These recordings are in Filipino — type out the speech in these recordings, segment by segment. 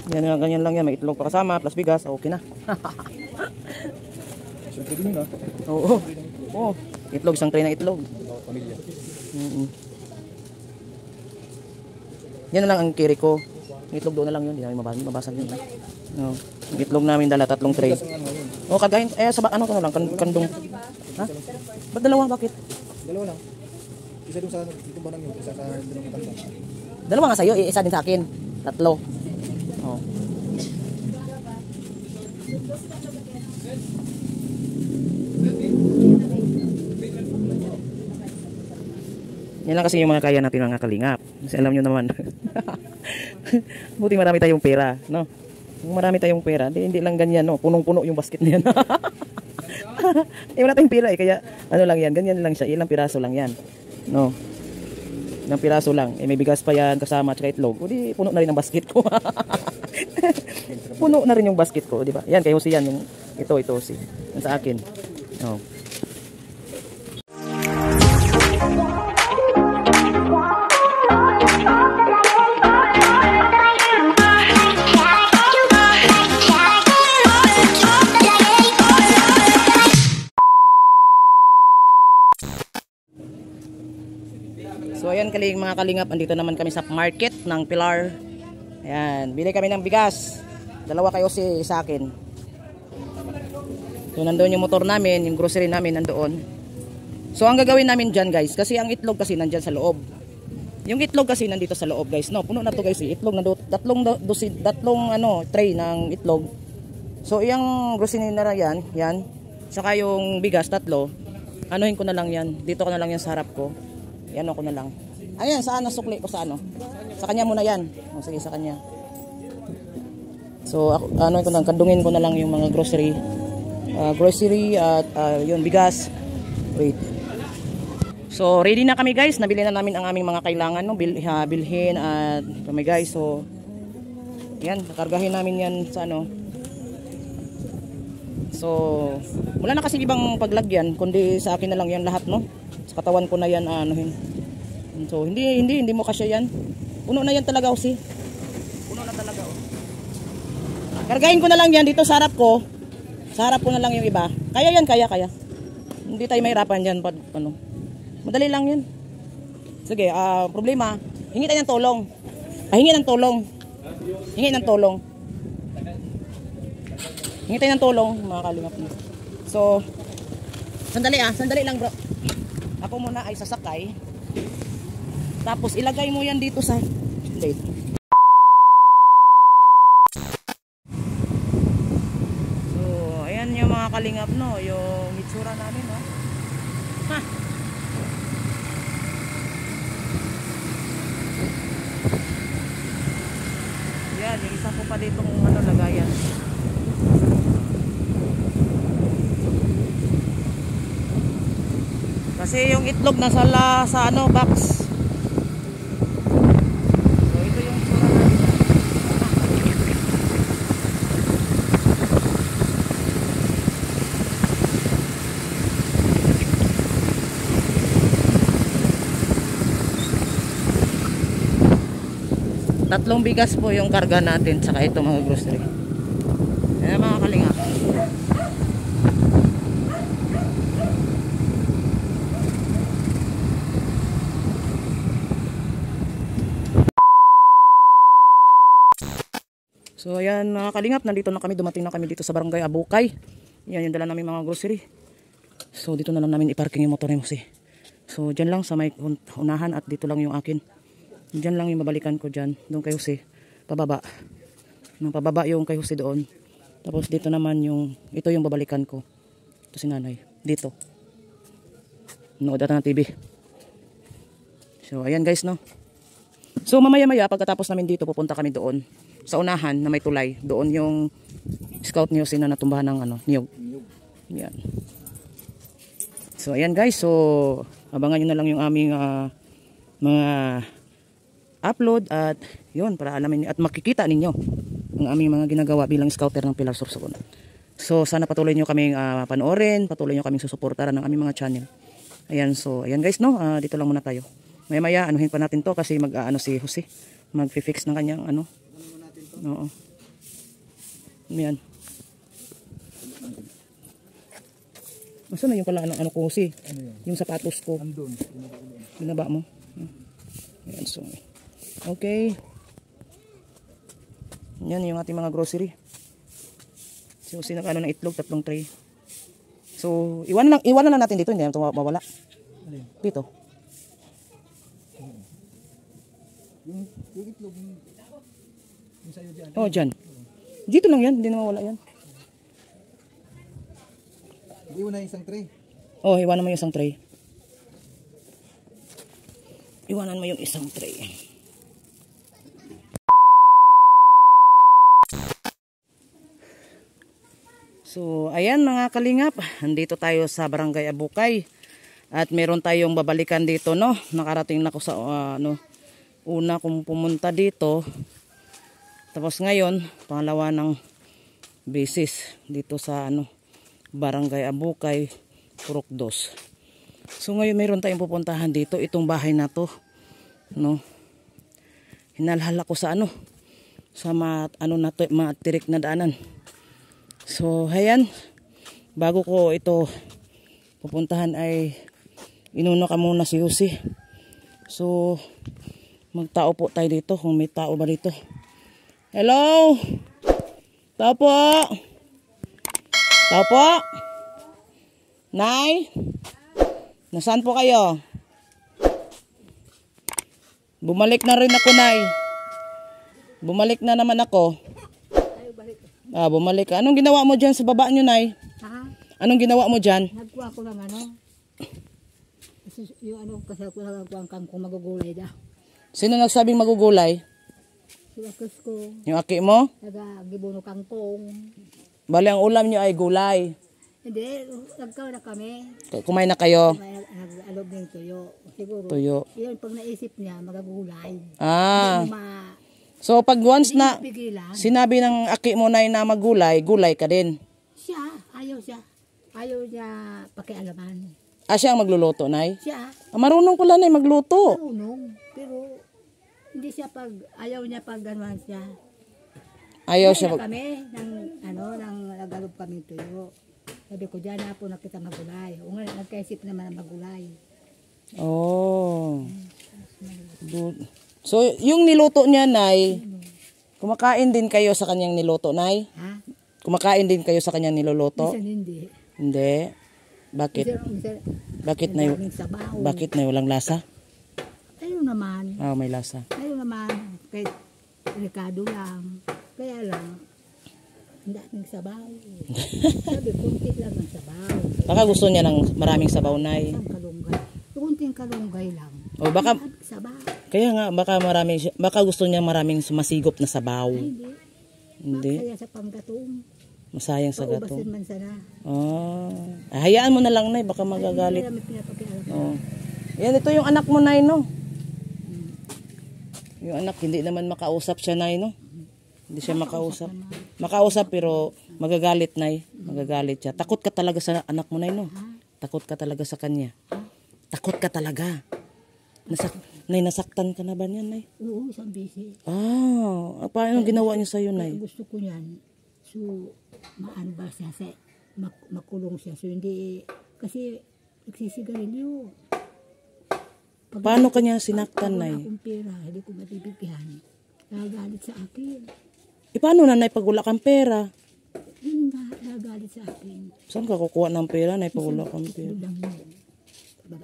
Yan lang, ganyan lang yan. May itlog pa kasama, plus bigas. Okay na. Siyempre din yun, ha? Oo. Oo. Itlog, isang tray na itlog. Pamilya. Yan na lang ang kiri ko. Itlog doon na lang yun. Hindi namin mabasag yun. No. Itlog namin dala, 3 tray. O, kagayin. Sa ano ko na lang, kandong. Ha? Ba't dalawa? Bakit? Dalawa lang. Isa doon sa dito ba nang yun? Isa sa dalawang tanda. Dalawa nga sa'yo, isa din sa akin. 3. Oh. Yan lang kasi yung mga kaya natin mga kalingap. Kasi alam nyo naman. Buti marami tayong pera, no? Kung marami tayong pera, hindi lang ganyan, no? Punong-puno yung basket na yan. Wala tayong pera eh, kaya ano lang yan, ganyan lang siya, ilang piraso lang yan, no? Ilang piraso lang, may bigas pa yan kasama at itlog. O di, puno na rin ang basket ko. Puno na rin yung basket ko, di ba? Yan, kay Jose yan, yung ito si. Yan sa akin. No. So ayan mga kalingap, andito naman kami sa market ng Pilar. Ayan, bili kami ng bigas. 2 kayo sa akin. So nandoon yung motor namin, yung grocery namin nandoon. So ang gagawin namin dyan guys, kasi ang itlog kasi nandyan sa loob. Yung itlog kasi nandito sa loob guys, no? Puno na to guys, itlog na tatlong tray ng itlog. So yung grocery na yan, saka yung bigas 3, anuhin ko na lang yan. Dito ko na lang yan sa harap ko. Yan ako na lang. Ayan, saan nasukli ko sa ano? Sa kanya muna yan. O, sige, sa kanya. So, ano ko lang, kandungin ko na lang yung mga grocery. Grocery at yun, bigas. Wait. So, ready na kami guys. Nabili na namin ang aming mga kailangan, no? Bilhin at kami guys. So, yan, kargahin namin yan sa ano. So, wala na kasi ibang paglagyan, kundi sa akin na lang yan lahat, no? Sa katawan ko na yan, anuhin. So, hindi mo kasya yan. Puno na yan talaga, Jose. Puno na talaga, oh. Kargahin ko na lang yan dito sa harap ko. Sa harap ko na lang yung iba. Kaya yan, kaya. Hindi tayo mahirapan dyan. Ano. Madali lang yan. Sige, problema. Hingi tayo ng tulong. Hingi ng tulong. Hingi tayo ng tulong, mga kalingap mo. So, sandali lang bro. Ako muna ay sasakay. Tapos ilagay mo yan dito sa date. So, ayan yung mga kalingap, no, yung itsura namin, no. Ha. Yan, yung isa ko pa dito lagayan. Kasi yung itlog nasa box. So ito yung sura natin. 3 bigas po yung karga natin, saka ito mga grocery. Ayan mga kalingap. So ayan mga kalingap, dumating na kami dito sa barangay Abukay. Yan yung dala namin mga grocery. So dito na lang namin iparking yung motor ni Jose. So dyan lang sa may unahan at dito lang yung akin. Dyan lang yung mabalikan ko dyan. Doon kay Jose, pababa. Pababa yung kay Jose doon. Tapos dito naman ito yung babalikan ko. Ito si nanay, dito. Nood ata ng TV. So ayan guys, no. So mamaya pagkatapos namin dito, pupunta kami doon. Sa unahan na may tulay, doon yung scout niyo na natumbahan ng niyog. Yan. So ayan guys, so abangan niyo na lang yung aming mga upload at yun, para alamin at makikita ninyo ang aming mga ginagawa bilang scouter ng Pilar Sorsogon. So sana patuloy niyo kaming panoorin, patuloy niyo kaming susuportahan ng aming mga channel. Ayan, so ayan guys, no, dito lang muna tayo. Maya anuhin pa natin to kasi mag-ano si Jose, mag-fix ng kanyang ano. Oo. Ayan. Nasaan na yung pala ano ko Jose? Yung sapatos ko. Andun. Binaba mo. Ayan, so okay. Yan yung ating mga grocery. So sinakano ng itlog, 3 tray. So iwanan lang natin dito, hindi na ito mawala. Dito. Yung itlog yung sa'yo dyan. Oh, dyan. Dito lang yan, hindi na mawala yan. Iwan na isang tray. Oh, iwanan mo yung isang tray. Iwanan mo yung isang tray. So, ayan mga kalingap, andito tayo sa Barangay Abukay. At meron tayong babalikan dito, no? Nakarating na ko sa una kong pumunta dito. Tapos ngayon, pangalawa ng basis dito sa Barangay Abukay, Purok 2. So ngayon meron tayong pupuntahan dito, itong bahay na to, no? Hinalhala ko sa sa matirik na daanan. So, ayan, bago ko ito pupuntahan ay inuna ka muna si Jose. So, magtao po tayo dito kung may tao ba dito. Hello? Tao po? Tao po? Nay? Nasaan po kayo? Bumalik na rin ako, Nay. Bumalik na naman ako. Bumalik ka. Anong ginawa mo dyan sa baba nyo, Nay? Ha? Anong ginawa mo dyan? Nagkuha ko lang kasi yung kasi ako nagkuha kang kung magugulay da. Sino nagsabing magugulay? Sila ko. Yung aki mo? Nagagibuno kangkong. Bali, ang ulam nyo ay gulay. Hindi, nagkaw na kami. Kumain na kayo? Nag-alog ng tuyo. Siguro. Tuyo. Yun, pag naisip niya, magagulay. Ah. Hindi So, pag once na pigilan. sinabi ng aki mo na magulay, gulay ka din. Siya, ayaw siya. Ayaw niya pakialaman. Siya ang magluluto, Nay? Siya, Marunong pala, Nay, magluto. marunong. Pero, hindi siya ayaw niya pag ganuhan siya. Ayaw siya. Kami, ng nagalob kami tuyo. Sabi ko, dyan na po nakita magulay. O nga, nagkaisip naman ng magulay. Oh. Good. So, yung niluto niya, Nay, kumakain din kayo sa kanyang niluto, Nay? Ha? Kumakain din kayo sa kanyang niluluto? Minsan hindi. Hindi. Bakit? Minsan, Bakit na daming sabaw. Bakit na walang lasa? Tayo naman. May lasa. Tayo naman. Kahit delikado lang. Kaya lang, ang daming sabaw. Sabi, kunti lang ang sabaw. Baka gusto niya ng maraming sabaw, Nay. Isang kalunggay. Kunting kalunggay lang. O baka Sabaw. kaya nga baka gusto niya maraming masigop na sabaw. Ay, hindi. Hindi. Kaya sa panggatong. Masayang sa gato. Paubasin man sana. Hayaan mo na lang, Nay, baka magagalit. Hindi namin pinapakialam. Oh. Yan, ito yung anak mo, Nay, no? Yung anak, hindi naman makausap siya, Nay, no? Hindi siya makausap. Makausap pero magagalit, Nay. Magagalit siya. Takot ka talaga sa anak mo, Nay, no? Takot ka talaga sa kanya. Takot ka talaga. Nay, nasaktan ka na ba niyan, Nay? Oo, isang busy. Paano ginawa niya sa'yo, Nay? Gusto ko yan. So, maano ba siya makulong siya. So, hindi, kasi nagsisigarilyo. Paano kanya sinaktan, Nay? Pag wala akong pera, hindi ko matibigyan. Nagagalit sa akin. Paano na, Nay, pag wala kang pera? Yun nga, nagagalit sa akin. Saan ka kukuha ng pera, Nay, pag wala kang pera? Lang yun.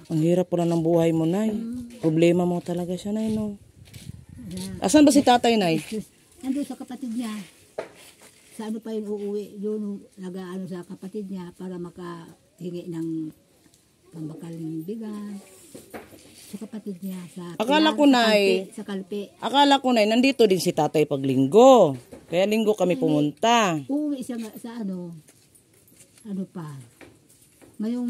Ang hirap pala ng buhay mo, Nay. Problema mo talaga siya, Nay, no? Asan ba si tatay, Nay? Nandun sa kapatid niya. Sa ano pa yun uuwi, yun nag-ano sa kapatid niya para makahingi ng pambakal ng bigas. Sa kapatid niya. Akala ko, Nay, sa kalpe. Akala ko, Nay, nandito din si tatay pag linggo. Kaya linggo kami pumunta. Uuwi siya sa ano pa. Ngayong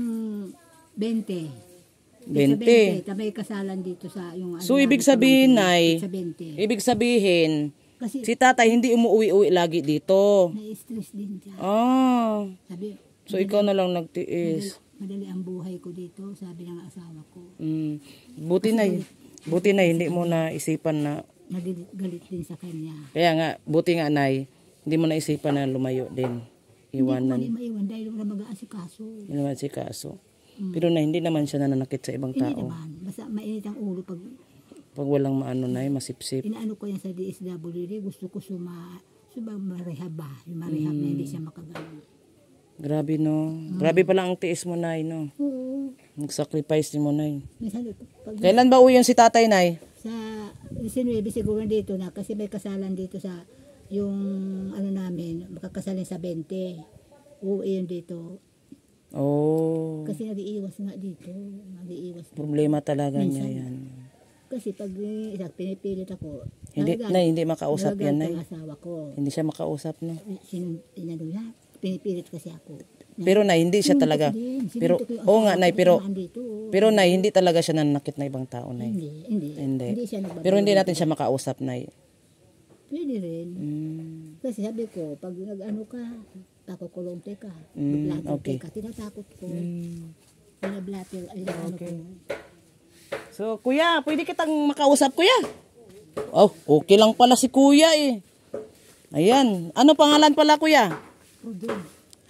20. 20. May kasalan dito sa yung So, ibig sabihin, Nay, sa 20. ibig sabihin, Kasi si tatay hindi umuwi-uwi lagi dito. na-stress din siya. Ah. Sabi, So, ikaw na lang nagtiis. madali ang buhay ko dito, sabi ng asawa ko. Buti na hindi mo na isipan na, Galit din sa kanya. kaya nga, buti nga nay, hindi mo na isipan na lumayo din. Iwanan. Hindi ko maiwan dahil wala mag-aasikaso. Yun naman si kaso. Pero na hindi naman siya nananakit sa ibang Hindi tao. naman. Basta mainit ang ulo pag Pag walang maano na masipsip. inaano ko yan sa DSWD, gusto ko marehab ba? Yung marehab na hindi siya makagano. Grabe no. Grabe pala ang tiis mo nay no. Oo. Nag-sacrifice mo nay. Minsan, pag Kailan ba uwi yung si tatay nay? sa 19 siguro dito na kasi may kasalan dito sa yung ano namin, makakasalin sa 20. Uuwi yun dito. Oh. Kasi nag-iiwas nga dito. Nag-iiwas. Problema talaga Minsan. niya yan. Kasi pag pinipilit ako, Hindi makausap yan nay. ang asawa ko. Hindi siya makausap no. Inano niya, pinipilit kasi ako. Pero nay, hindi siya talaga. Pero, oo nga nay, pero nay, hindi talaga siya nanakit na ibang tao nay. Hindi siya nagbabalik. Pero hindi natin siya makausap nay. Pwede rin. Kasi sabi ko, pag nag-ano ka, pakukulong ka. Okay. Ka, tinatakot ko. Pinablatter, ano ko. So, kuya, pwede kitang makausap, kuya? Oh, okay lang pala si kuya eh. Ayan. Ano pangalan pala, kuya? Rodel.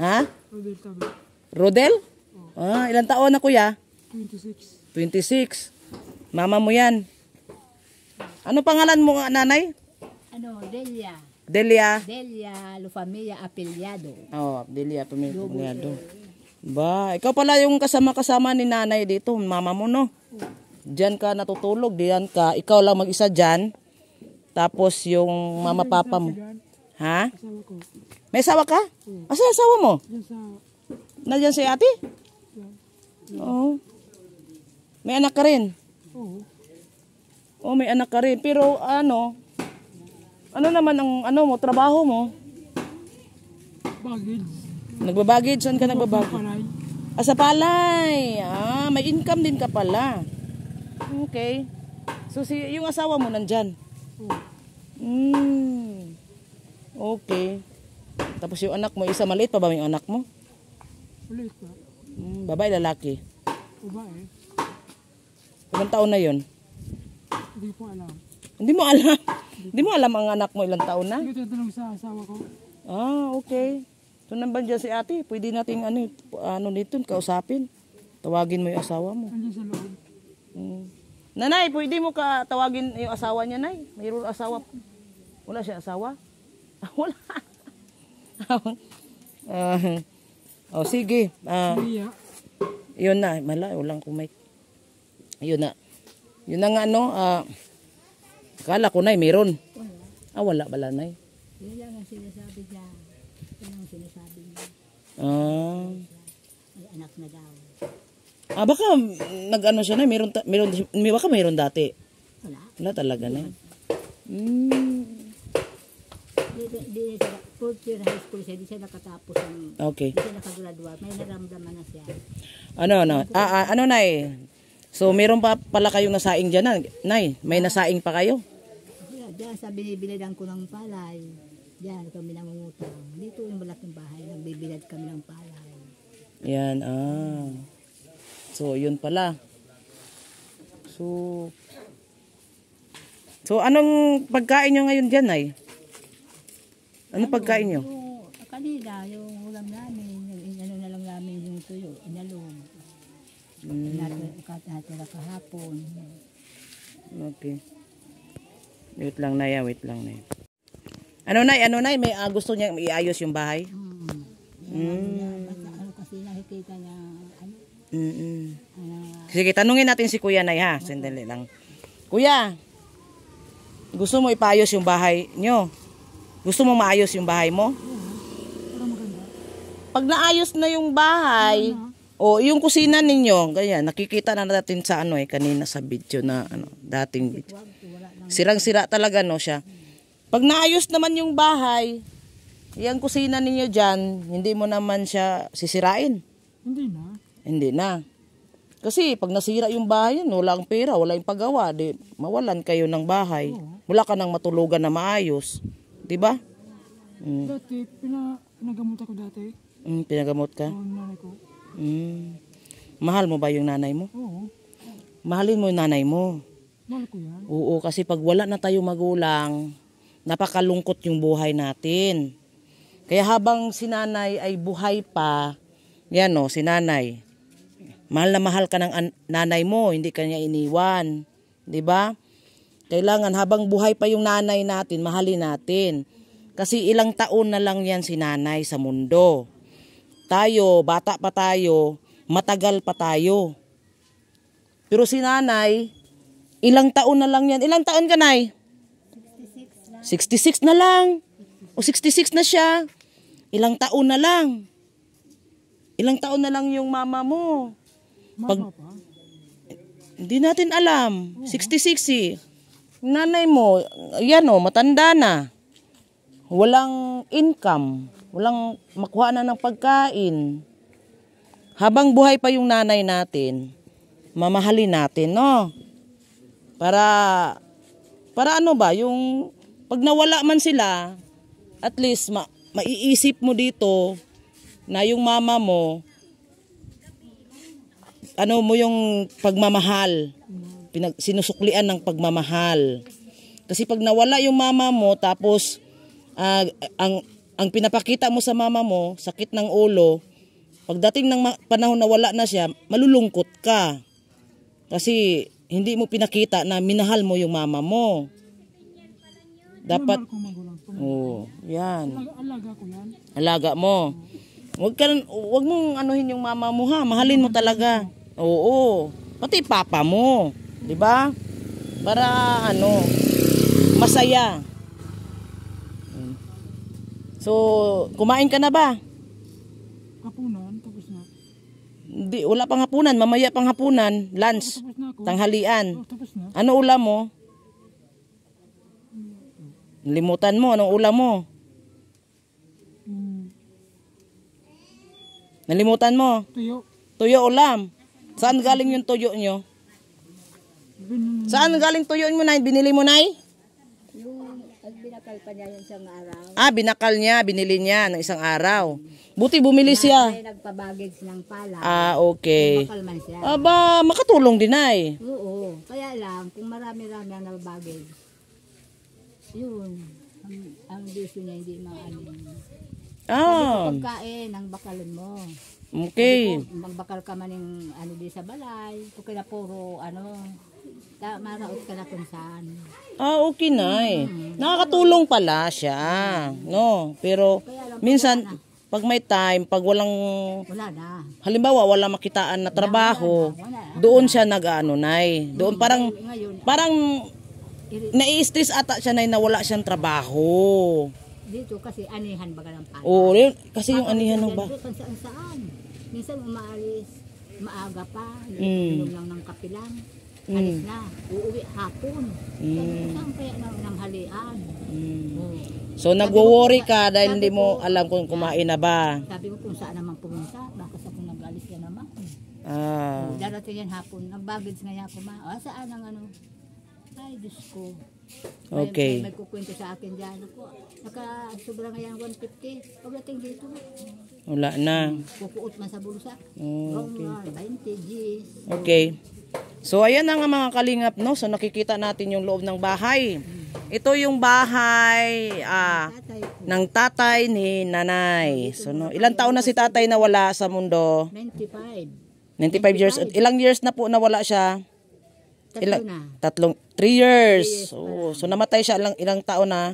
Ha? Rodel tabi. Rodel? Ah, ilang taon na, kuya? 26. 26. Mama mo yan. Ano pangalan mo, nanay? Ano, Delia. Delia. Delia Lufamilla Apelyado. Oh, Delia Pamilyado. Ba, ikaw pala yung kasama-kasama ni nanay dito, mama mo, no? Diyan ka natutulog, diyan ka. Ikaw lang mag-isa diyan. Tapos yung mama papa mo. Ha? Asawa ko. May asawa ka? Asa asawa mo? Diyan sa... Nandiyan si ate? Oo. May anak ka rin? Oo. Oh, may anak ka rin. Pero ano naman ang mo, trabaho mo? Bagid. Nagbabagid? Saan ka nagbabagid? Palay. Sa palay. Ah, may income din ka pala. Okay. So yung asawa mo nandyan? Oo. Okay. Tapos yung anak mo, isa maliit pa ba yung anak mo? Ulit pa. Babae, lalaki? Babae. Ilang taon na yon? Hindi ko alam. Hindi mo alam? Hindi mo alam ang anak mo ilang taon na? Hindi ko tatanong sa asawa ko. Ah, okay. So nandiyan dyan si ate, pwede nating ano nito, kausapin. Tawagin mo yung asawa mo. Andiyan sa loob. Nanay, pwede mo ka tawagin yung asawa niya, nay? Mayroon asawa. Wala siya asawa? Wala. Sige. Iya. Yun na, walang kumay. Yun na. Yun na nga, akala ko, nay, meron. Wala bala, nay. Yun lang ang sinasabi niya. Yun ang sinasabi niya. May anak na daw. Baka nag-ano siya na, baka meron dati. Wala. Wala talaga na. Di siya, fourth year high school siya, di siya nakatapos ng, Okay. di siya nakagraduate. May naramdaman na siya. Ano, nay? So, meron pa pala kayong nasaing dyan, nay? May nasaing pa kayo? Kaya diyan sa binibilidan ko ng palay, diyan kami nangungutang. Dito yung malaking bahay, nagbibilad kami ng palay. Yan, So, yun pala. So, anong pagkain nyo ngayon dyan, nay? Anong pagkain nyo? Yung kanina, yung ulam namin, yung na lang namin yung tuyo, inalong. Natira kahapon. Okay. Wait lang, nay. Ano, nay? May gusto niya iayos yung bahay? Ano kasi nakikita niya, Sige, tanungin natin si kuya, nay, ha? Sandali lang. Kuya, gusto mo ipaayos yung bahay nyo? Gusto mo maayos yung bahay mo? Para maganda. Pag naayos na yung bahay, yung kusina ninyo, ganyan, nakikita na natin sa kanina sa video na, dating video. Sirang-sira talaga, no, siya. Pag naayos naman yung bahay, yung kusina ninyo dyan, hindi mo naman siya sisirain. Hindi na. Hindi na. Kasi pag nasira yung bahay, wala ang pera, wala yung paggawa, mawalan kayo ng bahay. Wala ka nang matulugan na maayos. Diba? Dati, pinagamot ako dati. Pinagamot ka? Ang nanay ko. Mahal mo ba yung nanay mo? Oo. Mahalin mo yung nanay mo. Mahal ko yan. Oo, kasi pag wala na tayo magulang, napakalungkot yung buhay natin. Kaya habang si nanay ay buhay pa, yan o, si nanay. Mahal na mahal ka ng nanay mo, hindi ka niya iniwan. 'Di ba? Kailangan habang buhay pa yung nanay natin, mahalin natin. Kasi ilang taon na lang yan si nanay sa mundo. Tayo, bata pa tayo, matagal pa tayo. Pero si nanay, ilang taon na lang yan. Ilang taon ka, Nay? 66 na lang. O 66 na siya. Ilang taon na lang. Ilang taon na lang yung mama mo. Mama pa. Hindi natin alam. 66 eh. Nanay mo, yan o, matanda na. Walang income. Walang makuha na ng pagkain. Habang buhay pa yung nanay natin, mamahalin natin, no? Para ano ba, yung pag nawala man sila, at least maiisip mo dito na yung mama mo, ano mo yung pagmamahal, sinusuklian ng pagmamahal. Kasi pag nawala yung mama mo, tapos ang pinapakita mo sa mama mo, sakit ng ulo, pagdating ng panahon na wala na siya, malulungkot ka. Kasi hindi mo pinakita na minahal mo yung mama mo. Dapat, Mahal ko magulang ko. oh, yan. Alaga ko yan. Alaga mo. Wag mong anuhin yung mama mo ha, mahalin mo talaga. Oo. Pati papa mo, 'di ba? Para ano, masaya. So, kumain ka na ba? Kapunan, tapos na. Hindi, wala pang hapunan, mamaya pang hapunan, lunch, Tapos na ako. tanghalian. Tapos na. Ano ulam mo? Limutan mo, anong ulam mo? Nalimutan mo? Tuyo. Tuyo ulam. Saan galing yung tuyo nyo? Saan galing tuyo mo, Nay? Binili mo, Nay? Yung binakal pa niya yung isang araw. Ah, binakal niya, binili niya ng isang araw. Buti bumili siya. May nagpabagage ng pala. Ah, okay. Bakal man siya. Aba, makatulong din, Nay. Oo. Kaya lang, kung marami-rami ang nabagage, yun. Ang bisyo niya hindi maano. Ah, Pagkain, ang bakalin mo. okay. Magbakal ka man ng ano di sa balay. Kung kaya puro ano, maraot ka na kung saan. Ah, okay, Nay. Nakakatulong pala siya. No, pero minsan, pag may time, pag walang, Wala na. halimbawa, wala makitaan na trabaho, doon siya nag-ano, Nay. Doon Ngayon, parang nai-stress ata siya, Nay, na wala siyang trabaho. dito kasi anihan baga ng pala. Oo, kasi yung anihan ng ba? Kung saan. Minsan umaalis, maaga pa, Mm. inom lang ng kape lang. Alis na, uuwi hapon. Saan kaya ng halian? Oo. So, nagwo-worry ka dahil hindi mo alam kung kumain na ba. Sabi ko kung saan naman pumunta, baka sa kung nag-alis ka naman. Ah, Darating yan hapon, nag-baggage nga ako ma. Saan ang ano? Ay, Diyos ko. okay. May kukwento sa akin dyan. Ako, sobra nga yan 150. Pagdating dito, Wala na. pupuot man sa bulsa. Okay. 20 Gs. Okay. So, ayan na nga mga kalingap, no? So, nakikita natin yung loob ng bahay. Ito yung bahay Tatay ko, ng tatay ni nanay. So, no, ilang taon na si tatay nawala sa mundo? 95. 95 years. Ilang years na po nawala siya? Tatlo na. 3 years. So, namatay siya ilang taon na?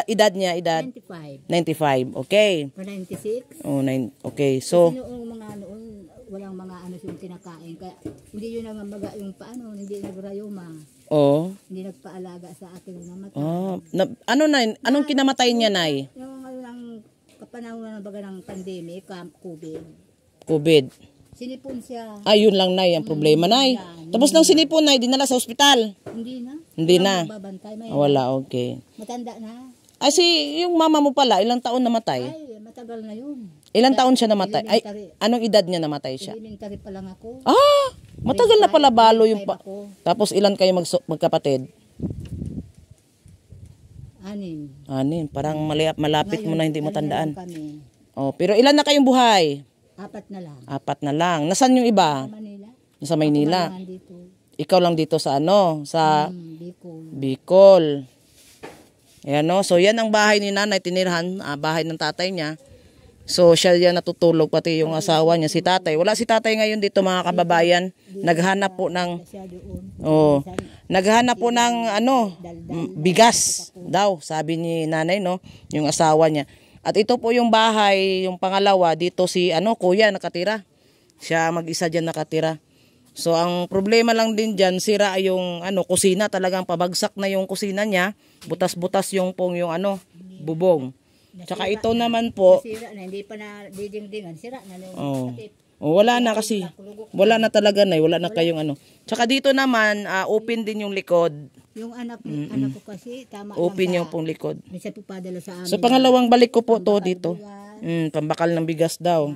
Edad niya, edad? 95. 95. Okay. O 96. Oh, okay. So, Noong mga noon, walang mga ano yung kinakain. Kaya hindi yun ang maga yung paano, hindi nagrayoma. oh. Hindi nagpaalaga sa akin ng namatay. Ano na, anong kinamatay niya, Nay? Yung ano ng kapanahon ng baga ng pandemic, COVID. COVID. Sinipon siya. Yun lang, Nay, ang problema, Nay. Tapos nang sinipon, Nay, dinala sa ospital. Hindi na. Hindi na. Babantay. May Wala, okay. matanda na. Yung mama mo pala, ilang taon namatay? Ay, matagal na yun. Ilang taon siya namatay? Ay, anong edad niya namatay siya? Elementary pa lang ako. Matagal na pala balo yung Grade 5 ako. Tapos ilan kayo magkapatid? 6. Parang malapit mo na hindi mo tandaan. Kami. Oh, pero ilan na kayong buhay? 4 na lang. 4 na lang. Nasaan yung iba? Sa Manila. Sa Maynila. Ako dito. Ikaw lang dito sa ano? Sa Bicol. Bicol. Ayan no. So yan ang bahay ni nanay, tinirahan, bahay ng tatay niya. So siya yan natutulog, pati yung asawa niya, si tatay. Wala si tatay ngayon dito mga kababayan. Naghanap po ng, Siya doon. oh, naghanap po ng ano, bigas daw, sabi ni nanay no, yung asawa niya. At ito po yung bahay, yung pangalawa, dito si ano, kuya nakatira. Siya mag-isa dyan nakatira. So ang problema lang din dyan, sira yung ano, kusina, talagang pabagsak na yung kusina niya. Butas-butas yung pong yung ano, bubong. Tsaka ito naman po, Sira na, hindi pa na didingdingan. Sira na yung oh, takip. wala na kasi. Wala na talaga na, wala na kayong ano. Tsaka dito naman, open din yung likod. Yung anak ko kasi, tama Open lang yung pong likod. minsan po padala sa amin. So pangalawang balik ko po to dito. Pambakal ng bigas daw.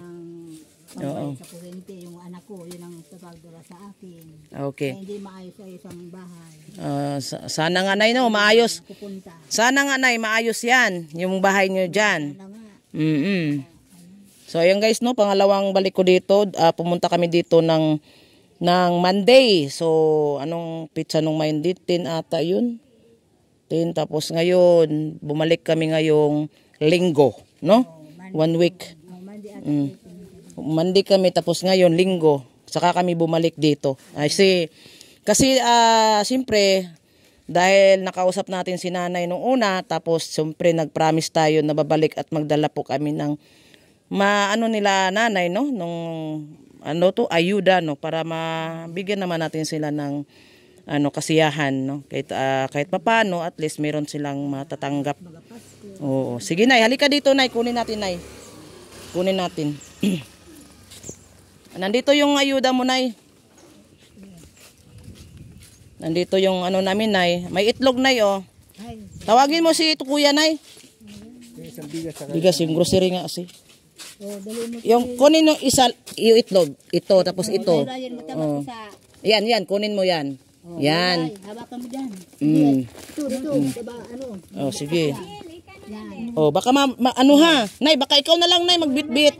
Pambayad sa kuryente, yung anak ko, yun ang papadala sa akin. Okay. Kaya hindi maayos sa isang bahay. Sana nga nay no, maayos. Pupunta. Sana nga nay, maayos yan. Yung bahay nyo dyan. Sana nga. So ayan guys no, pangalawang balik ko dito. Pumunta kami dito ng Monday. So anong pizza nung Monday? 10 ata yun. 10. Tapos ngayon, bumalik kami ngayong linggo. No? 1 week. Monday kami, tapos ngayon linggo. Saka kami bumalik dito. Kasi siyempre, dahil nakausap natin si nanay nung una, tapos siyempre nag-promise tayo na babalik at magdala po kami ng maano nila nanay no, nung ano to, ayuda no, para mabigyan naman natin sila ng ano kasiyahan no, kahit papaano at least meron silang matatanggap. Oo, sige nay, halika dito nay, kunin natin nay. Kunin natin. Nandito yung ayuda mo nay. Nandito yung ano namin nay. May itlog nay oh. Tawagin mo si kuya nay. Bigas yung grocery nga kasi. Yung kunin mo isa, yung itlog, ito tapos ito. Oh. Yan, kunin mo yan. Yan. Hawakan mo dyan. Dito, diba, ano? Oh, sige. Yan. Oh, baka ano ha? Nay, baka ikaw na lang nay magbitbit.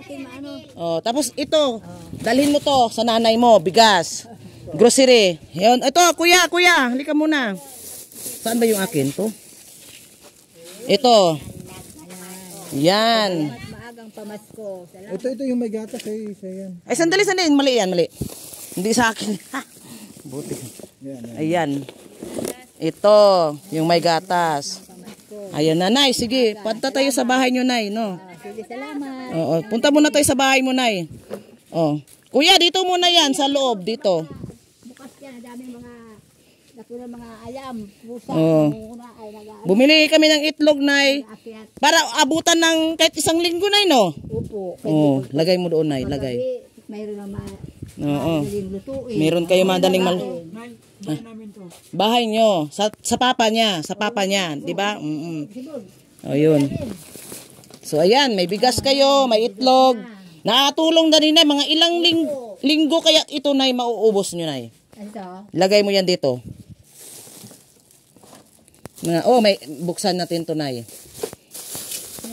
Oh, tapos ito, dalhin mo to sa nanay mo, bigas. Grocery. Yan. Ito, kuya, halika muna. Saan ba yung akin to? Ito. Yan. Maagang pamasko. Ito yung may gatas yan. Ay, sandali. Mali yan, mali. Hindi sa akin. Ha? Buti. Ayan. Ito, yung may gatas. Ayan na, nay. Sige, punta tayo sa bahay nyo, nay. No? Sige, salamat. Oo, punta muna tayo sa bahay mo, nay. Oh. Kuya, dito muna yan, sa loob, dito. Bukas yan, daming mga ayam, pusa. Oh. Bumili kami ng itlog, nay. Para abutan ng kahit isang linggo, nay, no? Upo. Oh, lagay mo doon, nay. Lagay. Mayroon na Oo. madaling lutuin. Meron kayo madaling bahay nyo. Sa papa niya. Di ba? O, yun. So, ayan. May bigas kayo. May itlog. Nakatulong na rin na. Mga ilang linggo kaya ito na mauubos nyo na. Ito. Lagay mo yan dito. May buksan natin to na. Ay,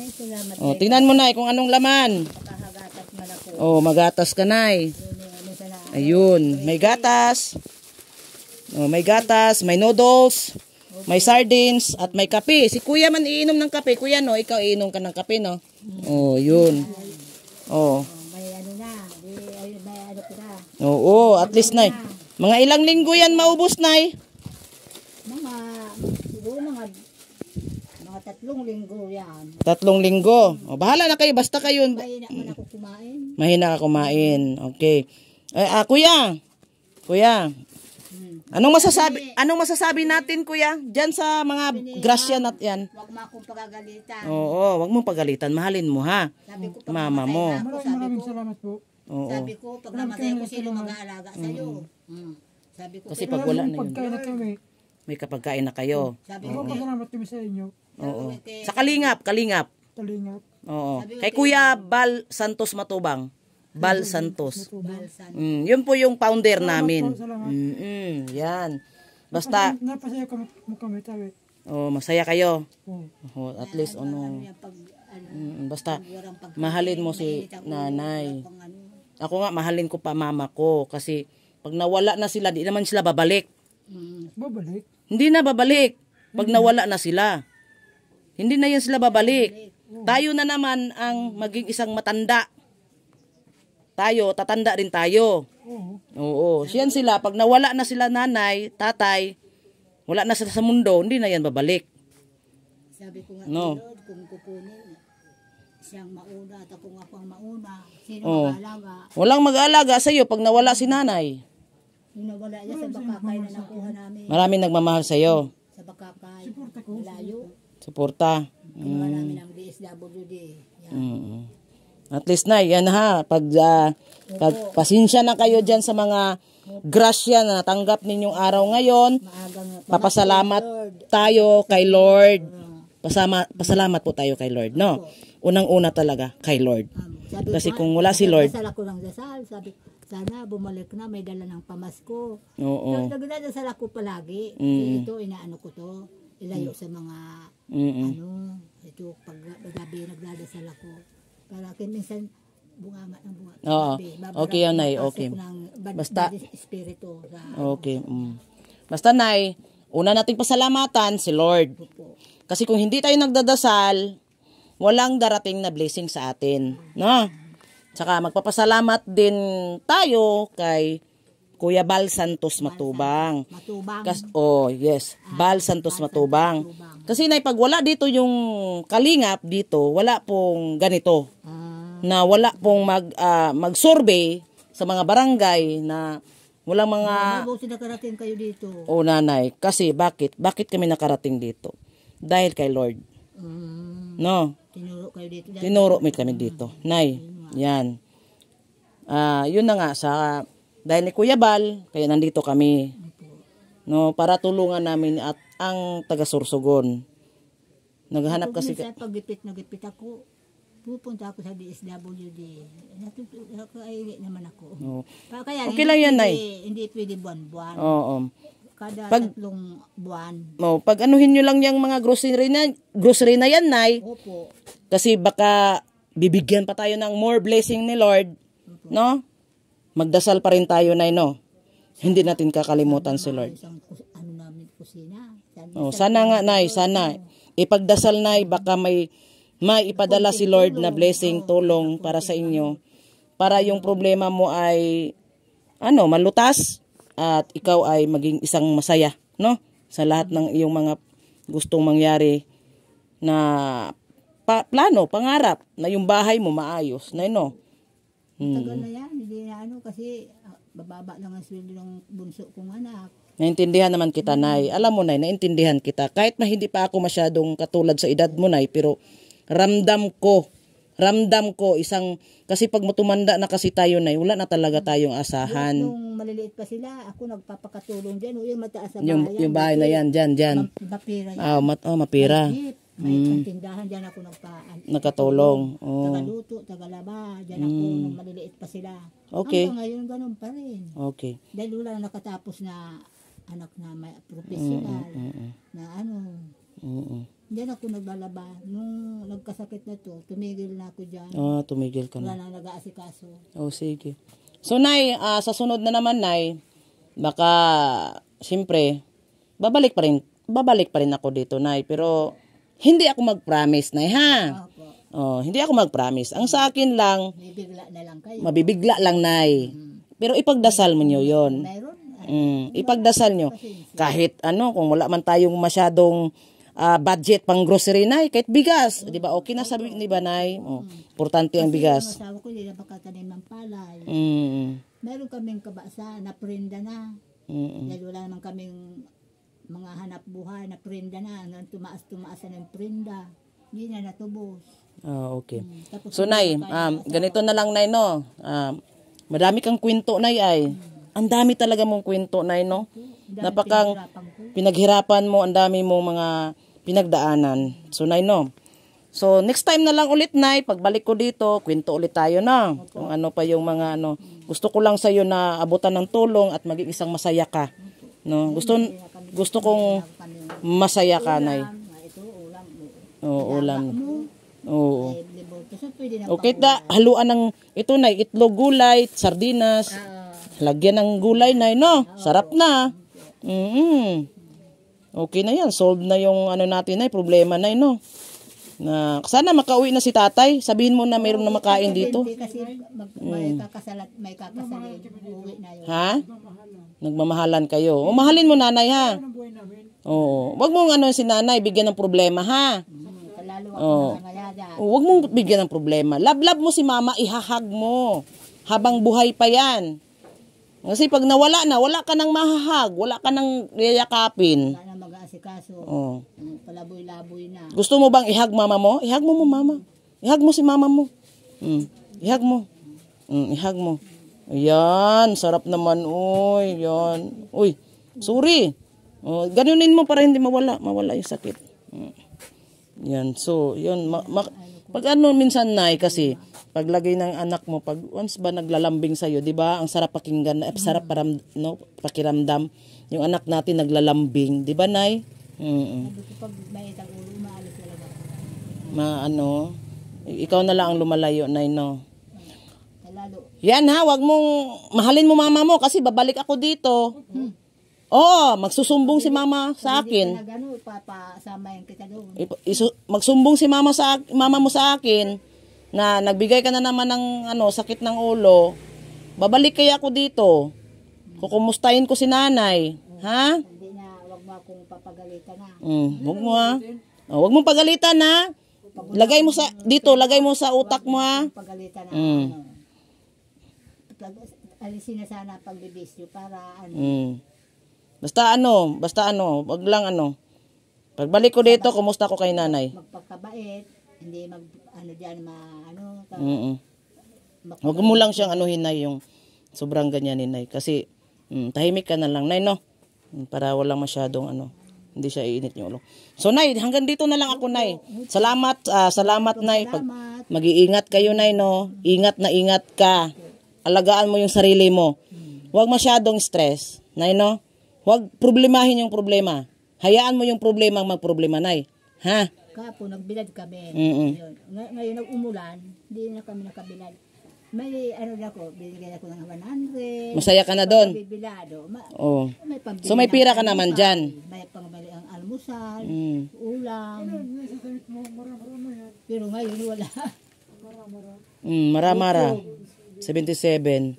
salamat. Tingnan mo na kung anong laman. Makahagatas man ako. Magatas ka na. Ayun. May gatas. May gatas, may noodles, may sardines, at may kape. Si kuya man iinom ng kape. Kuya, no? Ikaw iinom ka ng kape, no? Yun. May ano na. May ano ko na. Oo, at least, nay. Mga ilang linggo yan maubos, nay? Siguro mga 3 linggo yan. 3 linggo. Bahala na kayo, basta kayo. Mahina man ako kumain. Mahina ka kumain. Okay. Kuya. Anong masasabi natin, kuya? Diyan sa mga grasya nat yan. Huwag mo akong pagagalitan. Oo, wag mong pagalitan. Mahalin mo, ha? Sabi ko, Mama mo. Maraming salamat po. Oo. Sabi ko, pag namatay ko, sino mag-aalaga sa'yo? Sabi ko, Kasi pag wala na yun, Pagkain na kami. may kapagkain na kayo. sabi ko, Salamat kami sa inyo. Oo. Sa Kalingap. Talingap. Oo. Kay Kuya Bal Santos Matubang. Bal Santos. balsan. Yun po yung founder namin. Salamat. Yan. Basta, Napasaya mo kami tayo. masaya kayo. Oo. At least, Yan pag, basta, warang pag- mahalin mo si mainit ako, nanay. pang ano. Ako nga, mahalin ko pa mama ko. Kasi, pag nawala na sila, di naman sila babalik. Babalik. Hindi na babalik. Pag nawala na sila. Hindi na yan sila babalik. Tayo na naman ang maging isang matanda. Tayo, tatanda rin tayo. Oo. Siyan sila, pag nawala na sila nanay, tatay, wala na sila sa mundo, hindi na yan babalik. Sabi ko nga, No. Lord, kung kukunin, siyang mauna at ako nga pang mauna. Sino Oh. mag-aalaga? Walang mag-aalaga sa iyo pag nawala si nanay. Yung nawala niya sa Bakakay na nakuha namin. Maraming nagmamahal sa iyo. Sa Bakakay. Layo. Suporta. Kinuha namin ang DSWD. Yan. At least na, yan ha. Pasensya na kayo dyan sa mga grasya na natanggap ninyong araw ngayon. Maagang Papasalamat tayo kay Lord. Pasalamat po tayo kay Lord, no? Unang-una talaga kay Lord. sabi Kasi ko, kung wala si Lord, dasal ako ng dasal. Sabi, sana bumalik na, may dala ng pamasko. oo. Nagdadasal ako palagi. Ito, inaano ko to. Ilayo sa mga, ito, pag gabi nagdadasal ako. Para minsan, bunganga ng bunga. Oo. Okay yan, Nay. Okay. Basta, Basta, espiritu. okay. Basta, Nay, una nating pasalamatan si Lord. Kasi kung hindi tayo nagdadasal, walang darating na blessing sa atin. No? Tsaka magpapasalamat din tayo kay Kuya Bal Santos Matubang. Matubang. Yes. Bal Santos Matubang. Kasi Nay, pag wala dito yung kalingap dito, wala pong ganito. Na wala pong mag-survey sa mga barangay na walang mga... Mabuti nakarating kayo dito. O nanay, kasi bakit? Bakit kami nakarating dito? Dahil kay Lord. No? Tinuro kayo dito. Tinuro mo kami dito. Nay, yan. Yun na nga, dahil ni Kuya Bal, kaya nandito kami. No, para tulungan namin at ang taga-Sursugon. Naghahanap kasi... Minsan pag nagipit ako, pupunta ako sa DSWD. Nakakaingi naman ako. Oh. Kaya, Okay lang yan, Nay. Hindi pwede buwan-buwan. Oo. Kada 3 buwan. Pag anuhin nyo lang yung mga grocery na yan, Nay. Opo. Kasi baka bibigyan pa tayo ng more blessing ni Lord. No? Magdasal pa rin tayo, Nay, no? Hindi natin kakalimutan si Lord. Isang namin kusina. Sana nga, Nay, sana. Ipagdasal, Nay, baka may ipadala si Lord na blessing, tulong para sa inyo. Para yung problema mo ay, malutas. At ikaw ay maging isang masaya, no? Sa lahat ng iyong mga gustong mangyari na plano, pangarap, na yung bahay mo maayos, na no? Tagal na yan, hindi na kasi bababa lang ang sweldo ng bunso kong anak. Naintindihan naman kita, Nay. Alam mo, Nay, naintindihan kita. Kahit na hindi pa ako masyadong katulad sa edad mo, Nay, pero ramdam ko kasi pag tumanda na kasi tayo, Nay, wala na talaga tayong asahan. Nung maliliit pa sila, ako nagpapakatulong dyan. Yung mataas na bahay. Yung bahay na yan, dyan. Mapira yan. Mapira. May tindahan dyan ako nakatulong. Tagaluto, tagalaba. Dyan ako nung maliliit pa sila. Okay. Hanggang ngayon, ganun pa rin. Okay. Dahil wala na nakatapos na anak na may professional. Na Diyan ako naglalaba. Nung nagkasakit na to, tumigil na ako dyan. Tumigil ka na. Wala na nag-aasikaso. Sige. So, Nay, sa sunod na naman, Nay, baka, siyempre, babalik pa rin ako dito, Nay. Pero, hindi ako mag-promise, Nay, ha? Hindi ako mag-promise. Ang sa akin lang, mabibigla lang, Nay. Pero ipagdasal mo nyo yun. Mayroon. Ipagdasal nyo. Kahit, kung wala man tayong masyadong budget pang grocery, Nay, kahit bigas, di ba? Okay na sabi, di ba, Nay? Importante ang bigas. Kasi yung asawa ko, hindi na makatanim ng palay. Meron kaming kabasa na prenda na. Dahil wala naman kaming mga hanap buhay na prenda na. Tumaas na yung prenda. Hindi na natubos. Okay. So, Nay, ganito na lang, Nay, no? Madami kang kwento, Nay, ay. Ang dami talaga mong kwento, Nay, no? Napakang pinaghirapan mo, ang dami mong mga pinagdaanan. So, Nay, no? So, next time na lang ulit, Nay, pagbalik ko dito, kwento ulit tayo na. Kung ano pa yung mga, gusto ko lang sa'yo na abutan ng tulong at maging isang masaya ka. No? Gusto kong masaya ka, Nay. Ito, ulam. Ulam. Oo. Kasi pwede Pwede na Okay, haluan ng ito na itlog, gulay, sardinas. Lagyan ng gulay na, no? Sarap na. Okay na yan. Solve na yung ano natin na, problema na, no? Na, sana makauwi na si tatay. Sabihin mo na mayroong na makain dito. Kasi may kakasalat, uwi na yun. Ha? Nagmamahalan kayo. O, mahalin mo nanay, ha? Oo. Wag mong ano si nanay, bigyan ng problema, ha? Lalo Oo. ako nangangalada. Huwag mong bigyan ng problema. Love mo si mama, ihahag mo. Habang buhay pa yan. Kasi pag nawala na, wala ka nang mahahag. Wala ka nang yayakapin. Wala na mag-aasikaso. Oo. Palaboy-laboy na. Gusto mo bang ihag mama mo? Ihag mo mama. Ihag mo si mama mo. Ihag mo. Ihag mo. Ayan, sarap naman. Uy, yan. Uy, sorry. Ganunin mo para hindi mawala yung sakit. Yan, so, yun. Pag ano minsan nay kasi, paglagay ng anak mo, pag once ba naglalambing sa'yo, di ba? Ang sarap pakinggan, sarap pakiramdam. Yung anak natin naglalambing, di ba nay? Pag may itang ulo, maalis talaga. Ikaw na lang ang lumalayo, nay, no? Lalo. Yan ha, wag mong mahalin mo mama mo kasi babalik ako dito. Oo, magsusumbong si mama sa akin. Hindi ka na gano'n, papasamayin kita doon. Magsumbong si mama mo sa akin na nagbigay ka na naman ng sakit ng ulo. Babalik kaya ako dito. Kukumustahin ko si nanay. Ha? Hindi na, wag mo akong papagalitan na. Wag mo ha. Wag mong pagalitan ha. Lagay mo sa utak mo ha. Pagalitan na. Alisin na sana pagbibisyo para Basta wag lang Pagbalik ko dito, kumusta ko kay nanay? Magpakabait, hindi diyan Wag mo lang siyang anuhin na yung sobrang ganyan ni nay. Kasi tahimik ka na lang, nay, no? Para walang masyadong hindi siya iinit yung ulo. So, nay, hanggang dito na lang ako, nay. Salamat, nay. Mag-iingat kayo, nay, no? Ingat na ingat ka. Alagaan mo yung sarili mo. Huwag masyadong stress, nay, no? Huwag problemahin yung problema. Hayaan mo yung problema ang magproblema, nay. Ha? Kapo, nagbilad kami. Ngayon nag-umulan, hindi na kami nakabilad. May binigyan ako ng 100. Masaya ka na doon? Bibilado. Oo. May pambili So, may pira ka naman dyan? May pambili ang almusal, ulam. Pero ngayon wala. Mara-mara. 77.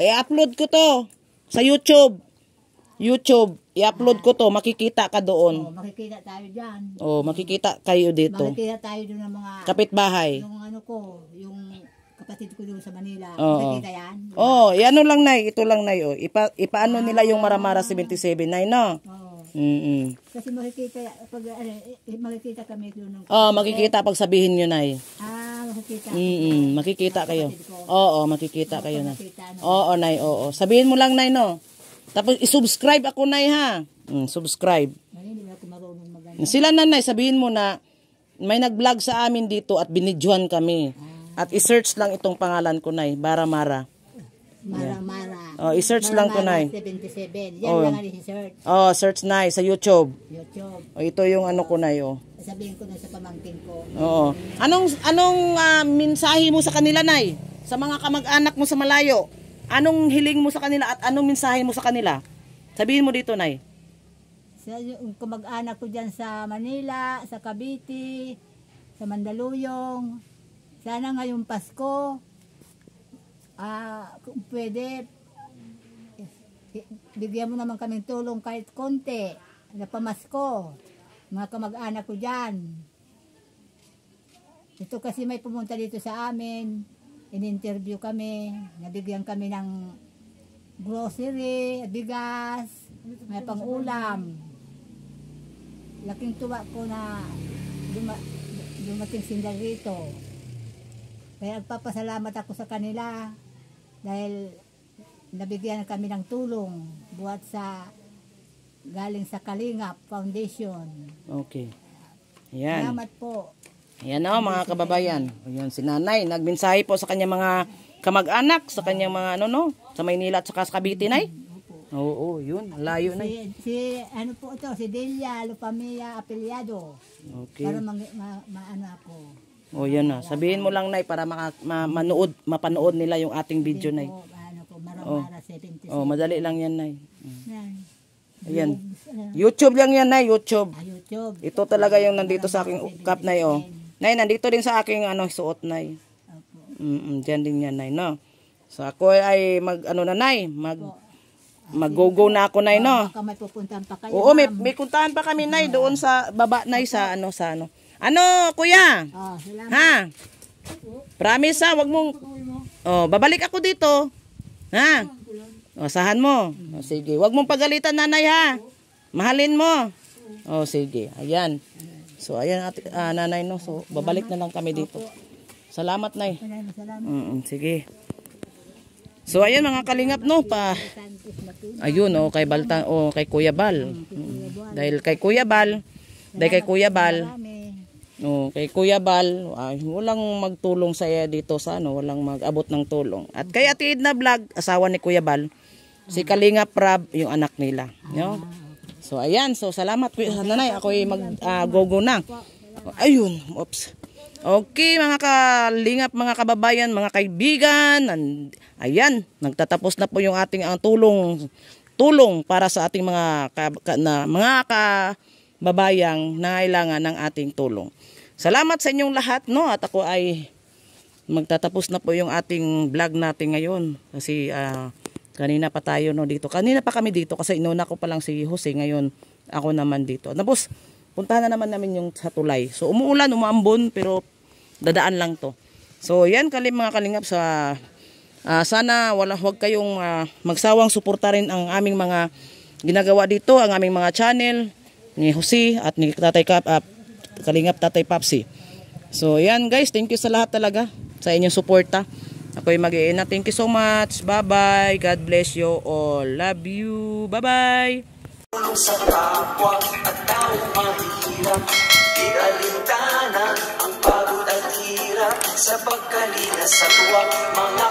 I-upload ko to sa YouTube. I-upload ko to, makikita ka doon. Makikita tayo dyan. Makikita kayo dito. Makikita tayo doon ng mga kapitbahay. Yung kapatid ko doon sa Manila. Oo. Makikita yan. Yan lang, nay. Ito lang, nay. Ipaano nila yung Mara-Mara 77, nay, no? Kasi makikita kami doon. Makikita pag sabihin nyo, nay. Makikita. Makikita kayo. Oo, makikita kayo na. Oo, nay, oo. Sabihin mo lang, nay, no? Tapos, isubscribe ako, nay, ha? Subscribe. Hindi na ako marunong maganda. Sila, nanay, sabihin mo na may nag-vlog sa amin dito at binidyohan kami. At i-search lang itong pangalan ko, nay. Mara-Mara. Mara-Mara. I-search lang ko, nay. 77. Yan lang ang i-search. Search, nay, sa YouTube. YouTube. Ito yung ko, nay, Sabihin ko na sa pamangkin ko. Oo. Anong mensahe mo sa kanila, nay? Sa mga kamag-anak mo sa malayo? Anong hiling mo sa kanila at anong mensahe mo sa kanila? Sabihin mo dito, nay. Sa yung kamag-anak ko dyan sa Manila, sa Cavite, sa Mandaluyong. Sana ngayong Pasko, kung pwede, bigyan mo naman kaming tulong kahit konti na pamasko. Mga kamag-anak ko dyan. Ito kasi may pumunta dito sa amin. In-interview kami. Nabigyan kami ng grocery, bigas, may pang-ulam. Laking tuwa ko na dumating sila rito. Kaya nagpapasalamat ako sa kanila dahil nabigyan kami ng tulong buhat sa galing sa Kalingap Foundation. Okay. Yan. Salamat po. Yan mga kababayan. Yan si nanay. Nagmensahe po sa kanyang mga kamag-anak, sa kanyang mga sa Maynila at sa Cavite, nay. Oo, yun. Layo na. Si Delia Lupamia Apeliado. Okay. Para maano ako. O yan na. Sabihin mo lang, Nay, para mapanood nila yung ating video, Nay. Po, ano po, Maramara 76. O, madali lang yan, Nay. Yan. Ayan. YouTube lang yan, Nay. YouTube. YouTube. Ito talaga yung nandito sa aking cup, Nay. O. Nay, nandito din sa aking suot, Nay. Opo. Diyan din yan, Nay, no? So, ako ay Nay, mag-go-go na ako, Nay, no? Baka may pupuntahan pa kayo. Oo, may kuntahan pa kami, Nay, doon sa baba, Nay, sa ano. Ano, kuya? Oh, salamat. Ha? Promise, ha? Wag mong... Oh, babalik ako dito. Ha? O, sahan mo. O, sige. Wag mong pagalitan, Nanay, ha? Mahalin mo. O, sige. Ayan. So, ayan, Nanay, no? So, babalik na lang kami dito. Salamat, Nay. Salamat. Sige. So, ayan, mga kalingap, no? Ayun, kay Baltan, kay Kuya Bal. Dahil kay Kuya Bal, kay Kuya Bal, walang magtulong sa iya dito sa walang mag-abot ng tulong. At kay Ate Edna Vlog, asawa ni Kuya Bal, si Kalingap Rab, yung anak nila. No? So, ayan. So, salamat, Nanay. Ako ay mag-go-go na. Ayun. Oops. Okay, mga kalingap, mga kababayan, mga kaibigan. Ayan, nagtatapos na po yung ating tulong para sa ating mga kababayang nangailangan ng ating tulong. Salamat sa inyong lahat, no? At ako ay magtatapos na po yung ating vlog natin ngayon. Kasi kanina pa tayo dito. Kanina pa kami dito kasi inuna ko pa lang si Jose. Ngayon ako naman dito. Tapos puntahan na naman namin yung sa tulay. So umuulan, umaambon, pero dadaan lang to. So yan mga kalingap, sana wag kayong magsawang suportahin ang aming mga ginagawa dito, ang aming mga channel ni Jose at ni Kalingap Tatay Papsi. So yan guys, thank you sa lahat talaga sa inyong suporta. Ako'y mag-iina. Thank you so much. Bye-bye. God bless you all. Love you. Bye-bye. Sa kapwa at taong mahirap, di alintanan ang pagod at hirap sa pagkalinga sa tuwa mga